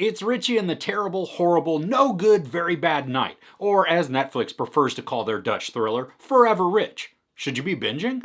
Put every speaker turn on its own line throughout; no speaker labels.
It's Richie and the terrible, horrible, no good, very bad night, or as Netflix prefers to call their Dutch thriller, Forever Rich. Should you be binging?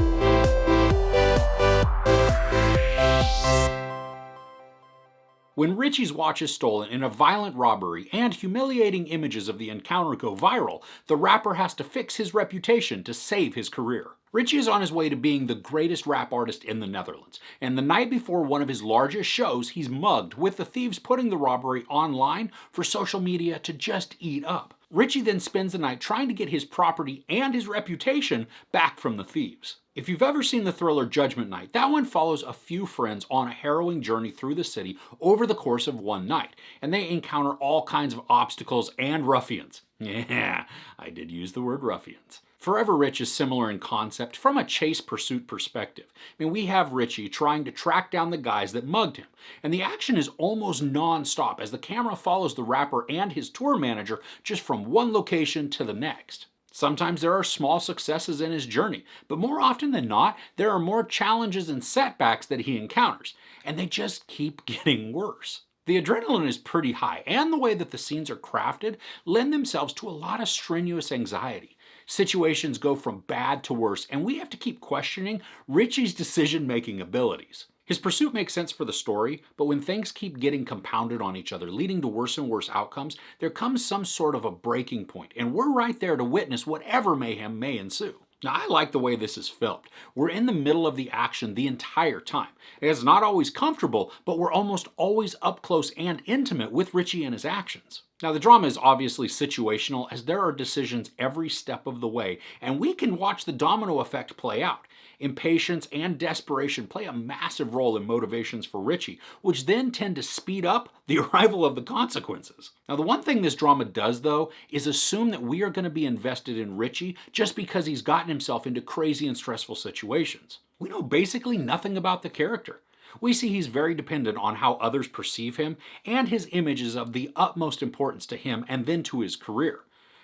When Richie's watch is stolen in a violent robbery and humiliating images of the encounter go viral, the rapper has to fix his reputation to save his career. Richie is on his way to being the greatest rap artist in the Netherlands, and the night before one of his largest shows, he's mugged, with the thieves putting the robbery online for social media to just eat up. Richie then spends the night trying to get his property and his reputation back from the thieves. If you've ever seen the thriller Judgment Night, that one follows a few friends on a harrowing journey through the city over the course of one night, and they encounter all kinds of obstacles and ruffians. Yeah, I did use the word ruffians. Forever Rich is similar in concept from a chase pursuit perspective. We have Richie trying to track down the guys that mugged him, and the action is almost non-stop as the camera follows the rapper and his tour manager just from one location to the next. Sometimes there are small successes in his journey, but more often than not, there are more challenges and setbacks that he encounters, and they just keep getting worse. The adrenaline is pretty high, and the way that the scenes are crafted lend themselves to a lot of strenuous anxiety. Situations go from bad to worse, and we have to keep questioning Richie's decision-making abilities. His pursuit makes sense for the story, but when things keep getting compounded on each other, leading to worse and worse outcomes, there comes some sort of a breaking point, and we're right there to witness whatever mayhem may ensue. Now, I like the way this is filmed. We're in the middle of the action the entire time. It's not always comfortable, but we're almost always up close and intimate with Richie and his actions. Now, the drama is obviously situational, as there are decisions every step of the way, and we can watch the domino effect play out. Impatience and desperation play a massive role in motivations for Richie, which then tend to speed up the arrival of the consequences. Now, the one thing this drama does, though, is assume that we are going to be invested in Richie just because he's gotten himself into crazy and stressful situations. We know basically nothing about the character. We see he's very dependent on how others perceive him, and his image is of the utmost importance to him and then to his career.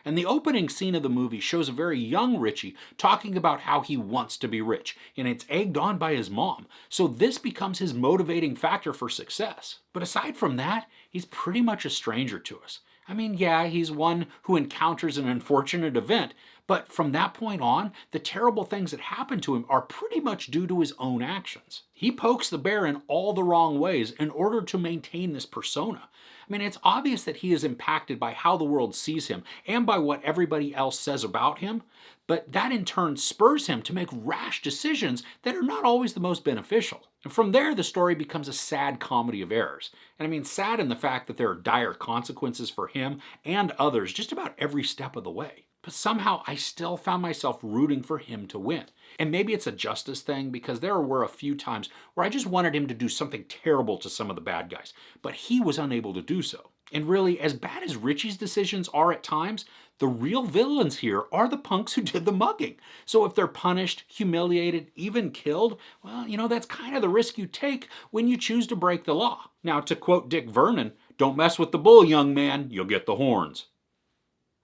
And the opening scene of the movie shows a very young Richie talking about how he wants to be rich, and it's egged on by his mom, so this becomes his motivating factor for success. But aside from that, he's pretty much a stranger to us. Yeah, he's one who encounters an unfortunate event, but from that point on, the terrible things that happen to him are pretty much due to his own actions. He pokes the bear in all the wrong ways in order to maintain this persona. It's obvious that he is impacted by how the world sees him and by what everybody else says about him, but that in turn spurs him to make rash decisions that are not always the most beneficial. And from there, the story becomes a sad comedy of errors. And sad in the fact that there are dire consequences for him and others just about every step of the way. But somehow I still found myself rooting for him to win. And maybe it's a justice thing, because there were a few times where I just wanted him to do something terrible to some of the bad guys, but he was unable to do so. And really, as bad as Richie's decisions are at times, the real villains here are the punks who did the mugging. So if they're punished, humiliated, even killed, well, that's kind of the risk you take when you choose to break the law. Now, to quote Dick Vernon, "Don't mess with the bull, young man, you'll get the horns."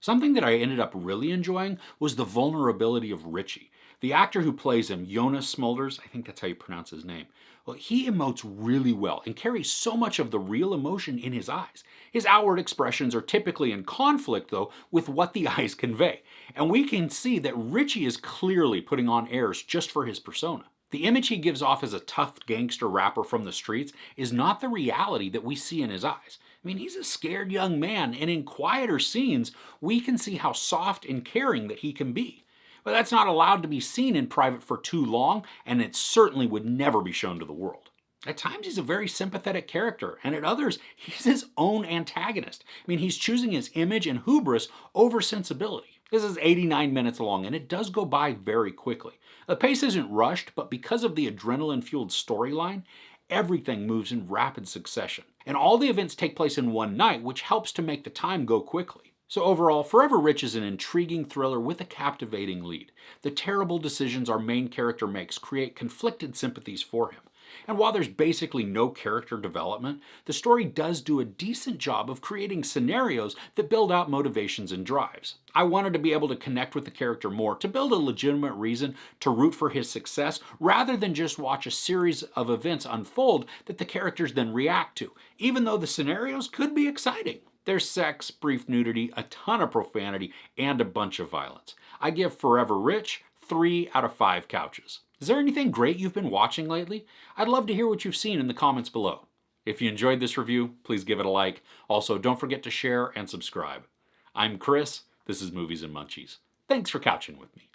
Something that I ended up really enjoying was the vulnerability of Richie. The actor who plays him, Jonas Smulders, I think that's how you pronounce his name, well, he emotes really well and carries so much of the real emotion in his eyes. His outward expressions are typically in conflict, though, with what the eyes convey. And we can see that Richie is clearly putting on airs just for his persona. The image he gives off as a tough gangster rapper from the streets is not the reality that we see in his eyes. He's a scared young man, and in quieter scenes, we can see how soft and caring that he can be. But that's not allowed to be seen in private for too long, and it certainly would never be shown to the world. At times, he's a very sympathetic character, and at others, he's his own antagonist. He's choosing his image and hubris over sensibility. This is 89 minutes long, and it does go by very quickly. The pace isn't rushed, but because of the adrenaline-fueled storyline, everything moves in rapid succession. And all the events take place in one night, which helps to make the time go quickly. So overall, Forever Rich is an intriguing thriller with a captivating lead. The terrible decisions our main character makes create conflicted sympathies for him. And while there's basically no character development, the story does do a decent job of creating scenarios that build out motivations and drives. I wanted to be able to connect with the character more, to build a legitimate reason to root for his success, rather than just watch a series of events unfold that the characters then react to, even though the scenarios could be exciting. There's sex, brief nudity, a ton of profanity, and a bunch of violence. I give Forever Rich 3 out of 5 couches. Is there anything great you've been watching lately? I'd love to hear what you've seen in the comments below. If you enjoyed this review, please give it a like. Also, don't forget to share and subscribe. I'm Chris. This is Movies and Munchies. Thanks for couching with me.